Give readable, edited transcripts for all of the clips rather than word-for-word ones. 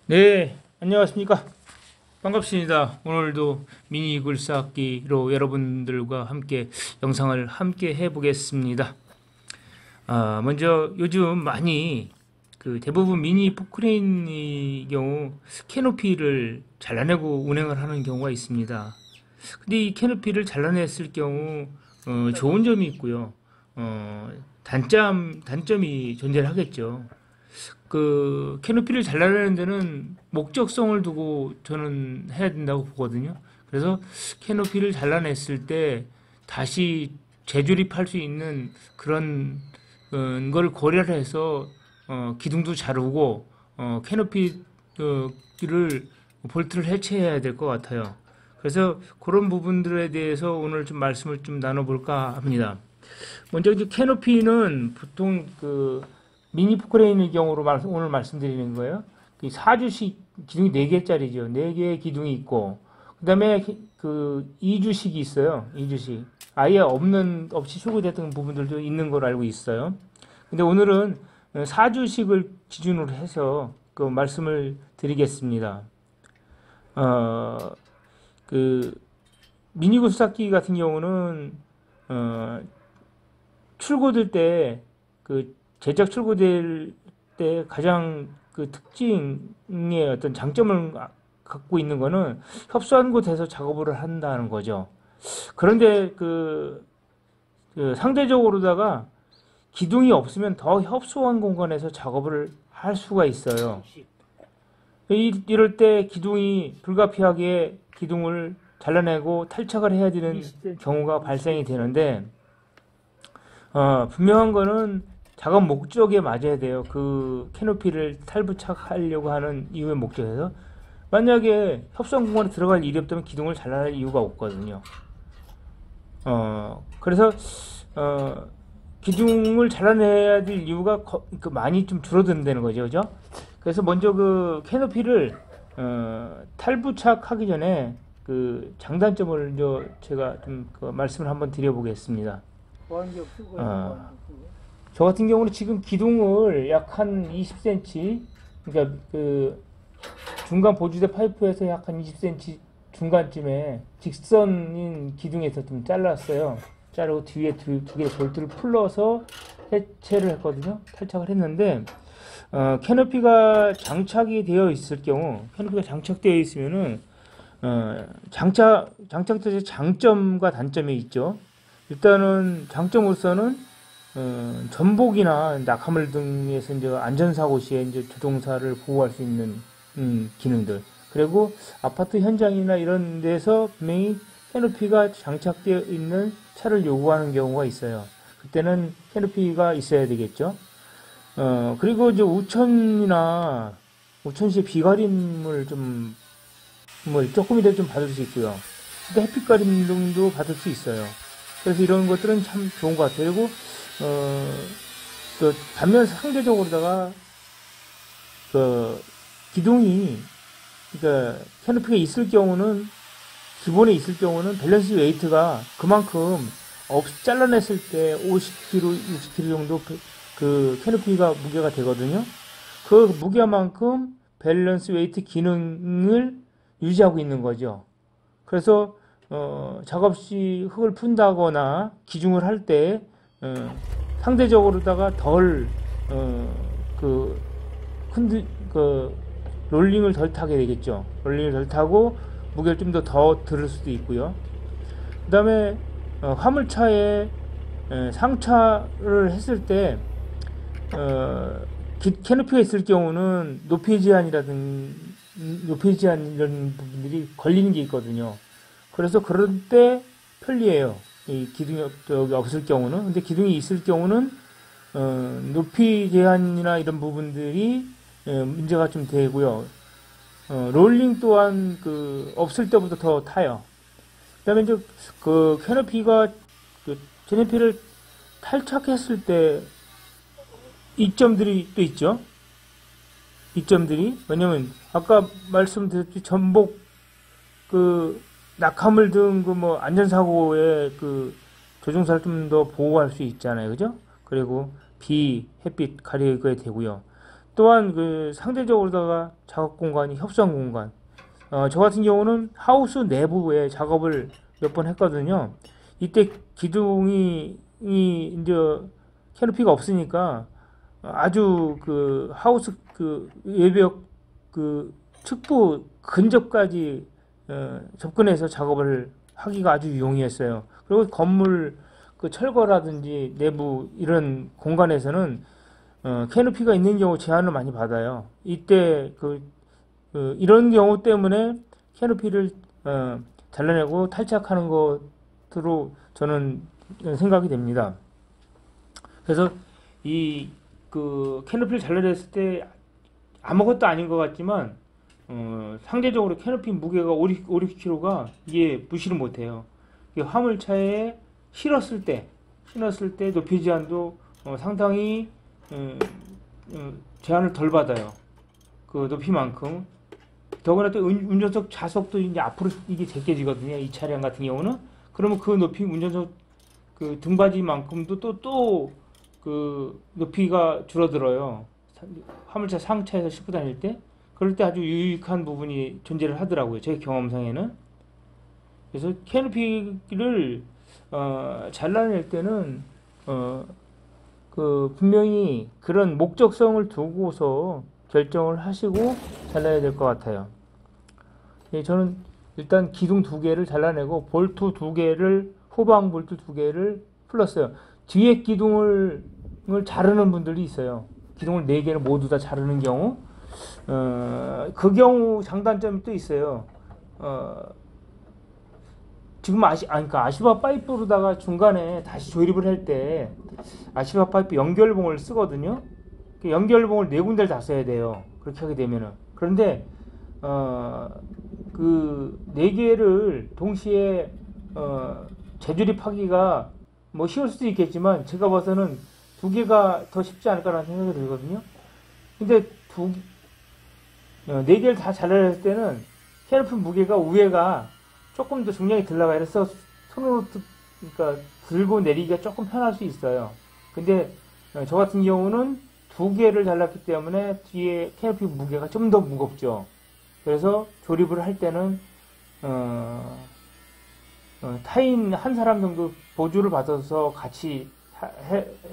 네, 안녕하십니까. 반갑습니다. 오늘도 미니 글쓰기로 여러분들과 함께 영상을 함께 해보겠습니다. 먼저 요즘 많이 대부분 미니 포크레인의 경우 캐노피를 잘라내고 운행을 하는 경우가 있습니다. 근데 이 캐노피를 잘라냈을 경우 좋은 점이 있고요. 단점이 존재하겠죠. 캐노피를 잘라내는 데는 목적성을 두고 저는 해야 된다고 보거든요. 그래서 캐노피를 잘라냈을 때 다시 재조립할 수 있는 그런 걸 고려를 해서 기둥도 자르고 캐노피를 볼트를 해체해야 될 것 같아요. 그래서 그런 부분들에 대해서 오늘 좀 말씀을 좀 나눠볼까 합니다. 먼저 이제 캐노피는 보통 미니 포크레인의 경우로 오늘 말씀드리는 거예요. 4주식 기둥이 4개짜리죠. 4개의 기둥이 있고, 그 다음에 2주식이 있어요. 2주식. 아예 없이 출고됐던 부분들도 있는 걸 알고 있어요. 근데 오늘은 4주식을 기준으로 해서 말씀을 드리겠습니다. 미니 굴삭기 같은 경우는, 출고될 때, 제작 출고될 때 가장 특징의 어떤 장점을 갖고 있는 거는 협소한 곳에서 작업을 한다는 거죠. 그런데 상대적으로다가 기둥이 없으면 더 협소한 공간에서 작업을 할 수가 있어요. 이럴 때 기둥이 불가피하게 기둥을 잘라내고 탈착을 해야 되는 경우가 발생이 되는데, 분명한 거는 작업 목적에 맞아야 돼요. 캐노피를 탈부착하려고 하는 이유의 목적에서. 만약에 협소한 공간에 들어갈 일이 없다면 기둥을 잘라낼 이유가 없거든요. 그래서 기둥을 잘라내야 될 이유가 많이 좀 줄어든다는 거죠. 그죠? 그래서 먼저 캐노피를 탈부착하기 전에 장단점을 제가 좀 말씀을 한번 드려보겠습니다. 저 같은 경우는 지금 기둥을 약 한 20cm, 그러니까 중간 보조대 파이프에서 약 한 20cm 중간쯤에 직선인 기둥에서 좀 잘랐어요. 자르고 뒤에 두 개의 볼트를 풀러서 해체를 했거든요. 탈착을 했는데, 캐노피가 장착이 되어 있을 경우, 캐노피가 장착되어 있으면은, 장착돼서 장점과 단점이 있죠. 일단은 장점으로서는 전복이나 낙하물 등에서 이제 안전사고 시에 이제 조종사를 보호할 수 있는 기능들, 그리고 아파트 현장이나 이런 데서 분명히 캐노피가 장착되어 있는 차를 요구하는 경우가 있어요. 그때는 캐노피가 있어야 되겠죠. 그리고 이제 우천시에 비가림을 조금이라도 좀 받을 수 있고요. 또 햇빛 가림 등도 받을 수 있어요. 그래서 이런 것들은 참 좋은 것 같아요. 그리고 또 반면 상대적으로다가 기둥이, 그러니까 캐노피가 기본에 있을 경우는 밸런스 웨이트가 그만큼 잘라냈을 때 50kg, 60kg 정도 캐노피가 무게가 되거든요. 그 무게만큼 밸런스 웨이트 기능을 유지하고 있는 거죠. 그래서 작업 시 흙을 푼다거나 기중을 할 때 상대적으로다가 덜 롤링을 덜 타게 되겠죠. 롤링을 덜 타고 무게를 좀 더 들을 수도 있고요. 그 다음에 화물차에 상차를 했을 때 캐노피가 있을 경우는 높이 제한 이런 부분들이 걸리는 게 있거든요. 그래서 그럴 때 편리해요. 이 기둥이 없을 경우는. 근데 기둥이 있을 경우는 높이 제한이나 이런 부분들이 문제가 좀 되고요. 롤링 또한 없을 때보다 더 타요. 그다음에 이제 캐노피를 탈착했을 때 이점들이 또 있죠. 이점들이 왜냐면 아까 말씀드렸듯이 전복 낙하물 등 안전사고에 조종사를 좀 더 보호할 수 있잖아요. 그죠? 그리고 햇빛 가리게 되고요. 또한 그 상대적으로다가 작업 공간이 협상 공간. 저 같은 경우는 하우스 내부에 작업을 몇 번 했거든요. 이때 기둥이 이제 캐노피가 없으니까 아주 그 하우스 그 외벽 그 측부 근접까지 접근해서 작업을 하기가 아주 용이했어요. 그리고 건물 그 철거라든지 내부 이런 공간에서는 캐노피가 있는 경우 제한을 많이 받아요. 이때 이런 경우 때문에 캐노피를 잘라내고 탈착하는 것으로 저는 생각이 됩니다. 그래서 이 그 캐노피를 잘라냈을 때 아무것도 아닌 것 같지만 상대적으로 캐노피 무게가 5, 60kg가 이게 무시를 못해요. 화물차에 실었을 때 높이 제한도 상당히 제한을 덜 받아요. 그 높이만큼. 더구나 또 운전석 좌석도 이제 앞으로 이게 제껴지거든요. 이 차량 같은 경우는. 그러면 그 높이 운전석 그 등받이만큼도 또 그 높이가 줄어들어요. 화물차 상차에서 싣고 다닐 때. 그럴 때 아주 유익한 부분이 존재를 하더라고요. 제 경험상에는. 그래서 캐노피를 잘라낼 때는 분명히 그런 목적성을 두고서 결정을 하시고 잘라야 될 것 같아요. 예, 저는 일단 기둥 2개를 잘라내고 볼트 2개를 후방 볼트 2개를 풀었어요. 뒤에 기둥을 자르는 분들이 있어요. 기둥을 4개를 모두 다 자르는 경우 그 경우 장단점이 또 있어요. 지금 그러니까 아시바 파이프로다가 중간에 다시 조립을 할 때 아시바 파이프 연결봉을 쓰거든요. 그 연결봉을 4군데를 다 써야 돼요. 그렇게 하게 되면은. 그런데 그 4개를 동시에 재조립하기가 뭐 쉬울 수도 있겠지만 제가 봐서는 2개가 더 쉽지 않을까라는 생각이 들거든요. 근데 4개를 다 잘라낼 때는 캐노피 무게가 위에가 조금 더 중량이 덜 나가요. 그래서 손으로 그러니까 들고 내리기가 조금 편할 수 있어요. 근데 저 같은 경우는 2개를 잘랐기 때문에 뒤에 캐노피 무게가 좀 더 무겁죠. 그래서 조립을 할 때는 타인 한 사람 정도 보조를 받아서 같이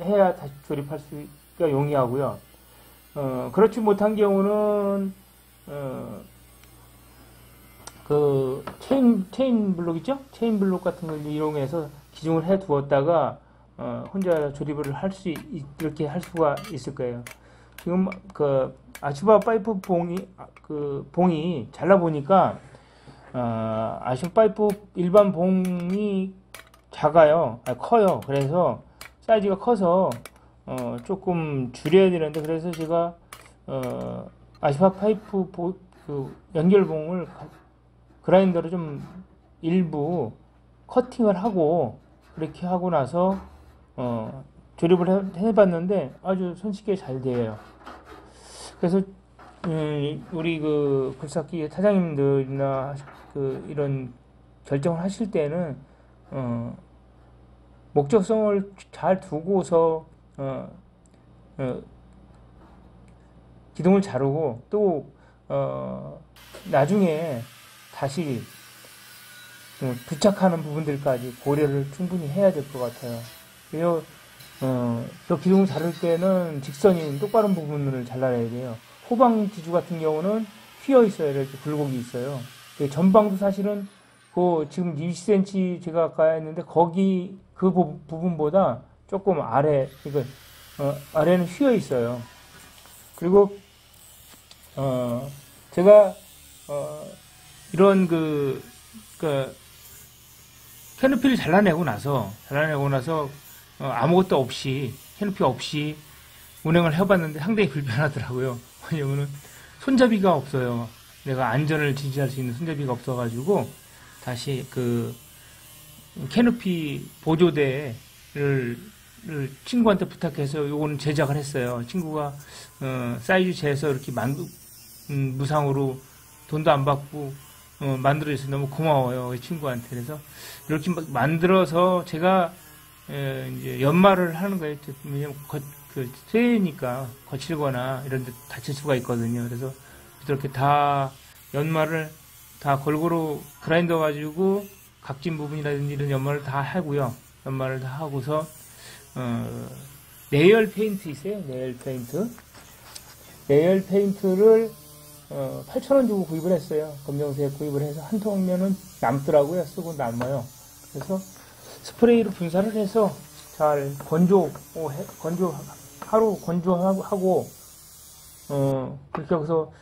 해야 다시 조립할 수가 용이하고요. 그렇지 못한 경우는 그 체인 블록 있죠? 체인 블록 같은 걸 이용해서 기둥을 해 두었다가 혼자 조립을 이렇게 할 수가 있을 거예요. 지금 그 아시바 파이프 봉이 잘라 보니까 아시바 파이프 일반 봉이 작아요. 커요. 그래서 사이즈가 커서 조금 줄여야 되는데 그래서 제가 아시바 파이프 그 연결봉을 그라인더로 좀 일부 커팅을 하고 그렇게 하고 나서 조립을 해봤는데 아주 손쉽게 잘 돼요. 그래서 우리 그 굴삭기 사장님들이나 이런 결정을 하실 때는 목적성을 잘 두고서 기둥을 자르고 또 나중에 다시 부착하는 부분들까지 고려를 충분히 해야 될 것 같아요. 그래서 저 기둥을 자를 때는 직선이 똑바른 부분을 잘라내야 돼요. 후방 지주 같은 경우는 휘어 있어요. 이렇게 굴곡이 있어요. 전방도 사실은 지금 20cm 제가 아까 했는데 거기 그 부분보다 조금 아래, 아래는 휘어 있어요. 그리고 제가 이런 캐노피를 잘라내고 나서 아무것도 없이 캐노피 없이 운행을 해봤는데 상당히 불편하더라고요. 왜냐면은 손잡이가 없어요. 내가 안전을 지지할 수 있는 손잡이가 없어가지고 다시 캐노피 보조대를 친구한테 부탁해서 요거는 제작을 했어요. 친구가 사이즈 재서 이렇게 무상으로 돈도 안 받고 만들어줘서 너무 고마워요. 그 친구한테. 그래서 이렇게 만들어서 제가 이제 연말을 하는 거예요. 왜냐면 그 쇠니까 거칠거나 이런 데 다칠 수가 있거든요. 그래서 이렇게 다 연마를 다 골고루 그라인더 가지고 각진 부분이라든지 이런 연마를 다 하고요. 연마를 다 하고서 내열 페인트 있어요. 내열 페인트를 8,000원 주고 구입을 했어요. 검정색 구입을 해서 한 통면은 남더라고요. 쓰고 남아요. 그래서 스프레이로 분사를 해서 잘 하루 건조하고 그렇게 해서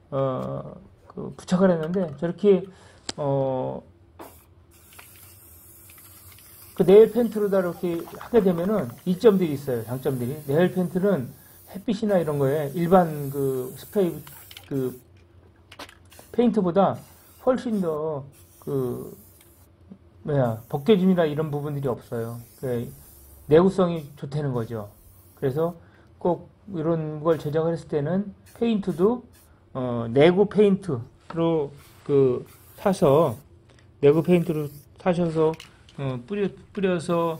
그 부착을 했는데 저렇게 그 네일 페인트로다 이렇게 하게 되면은 이점들이 있어요. 장점들이. 네일 페인트는 햇빛이나 이런 거에 일반 그 스프레이 그 페인트보다 훨씬 더 벗겨짐이나 이런 부분들이 없어요. 내구성이 좋다는 거죠. 그래서 꼭 이런 걸 제작을 했을 때는 페인트도 내구 페인트로 사셔서 뿌려서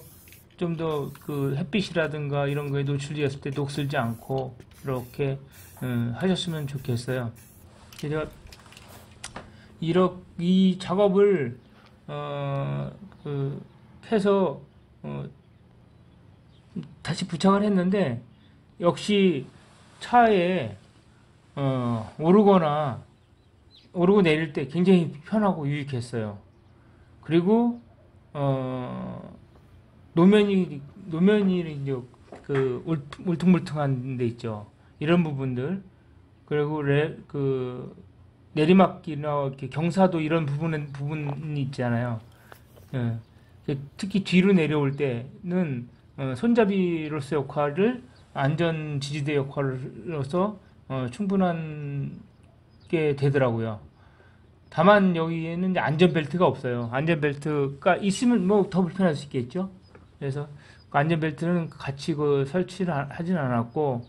좀 더 그 햇빛이라든가 이런 거에 노출되었을 때 녹슬지 않고 이렇게 하셨으면 좋겠어요. 제가 이 작업을 해서 다시 부착을 했는데 역시 차에 오르고 내릴 때 굉장히 편하고 유익했어요. 그리고 노면이 이제 그 울퉁불퉁한 데 있죠. 이런 부분들, 그리고 내리막이나 이렇게 경사도 이런 부분이 있잖아요. 예. 특히 뒤로 내려올 때는 손잡이로서 역할을 안전 지지대 역할로서 충분한 게 되더라고요. 다만 여기에는 이제 안전벨트가 없어요. 안전벨트가 있으면 뭐 더 불편할 수 있겠죠. 그래서 그 안전벨트는 같이 설치를 하진 않았고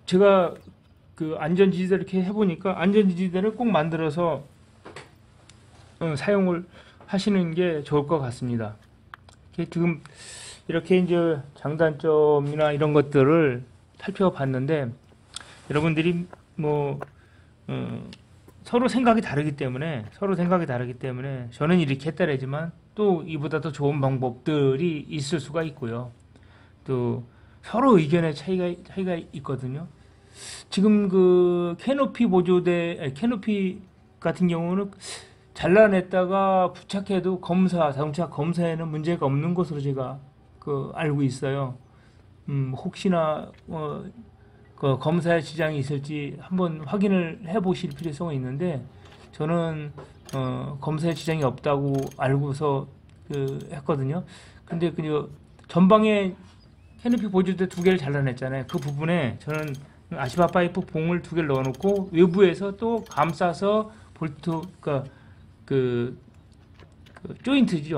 제가 그 안전지지대를 이렇게 해보니까 안전지지대를 꼭 만들어서 사용을 하시는 게 좋을 것 같습니다. 지금 이렇게 이제 장단점이나 이런 것들을 살펴봤는데 여러분들이 뭐 서로 생각이 다르기 때문에 저는 이렇게 했다라지만 또 이보다 더 좋은 방법들이 있을 수가 있고요. 또 서로 의견의 차이가 있거든요. 지금 그 캐노피 캐노피 같은 경우는 잘라냈다가 부착해도 자동차 검사에는 문제가 없는 것으로 제가 알고 있어요. 혹시나 그 검사에 지장이 있을지 한번 확인을 해보실 필요성이 있는데 저는 검사에 지장이 없다고 알고서 했거든요. 근데 전방에 캐노피 보조대 2개를 잘라냈잖아요. 그 부분에 저는 아시바 파이프 봉을 2개를 넣어놓고 외부에서 또 감싸서 볼트 그 조인트죠.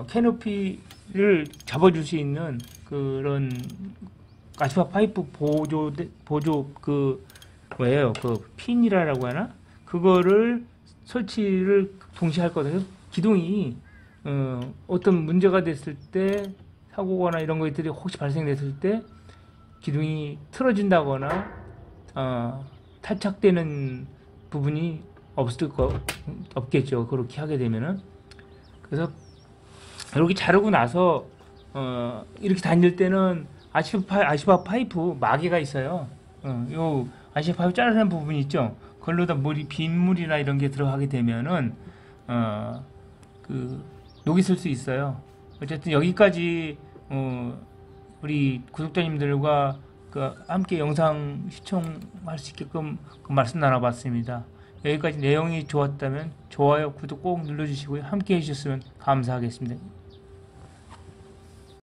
캐노피를 잡아줄 수 있는 그런 아시바 파이프 보조 핀이라고 하나? 그거를 설치를 동시에 할 거거든요. 기둥이 어떤 문제가 됐을 때 사고거나 이런 것들이 혹시 발생됐을 때 기둥이 틀어진다거나 탈착되는 부분이 없겠죠. 그렇게 하게 되면은. 그래서 이렇게 자르고 나서 이렇게 다닐 때는 아시바 파이프 마개가 있어요. 요 아시바 파이프 자르는 부분이 있죠. 그걸로다 빗물이나 이런 게 들어가게 되면은 녹이 슬 수 있어요. 어쨌든 여기까지 우리 구독자님들과 함께 영상 시청할 수 있게끔 말씀 나눠봤습니다. 여기까지 내용이 좋았다면 좋아요, 구독 꼭 눌러주시고요. 함께 해주셨으면 감사하겠습니다.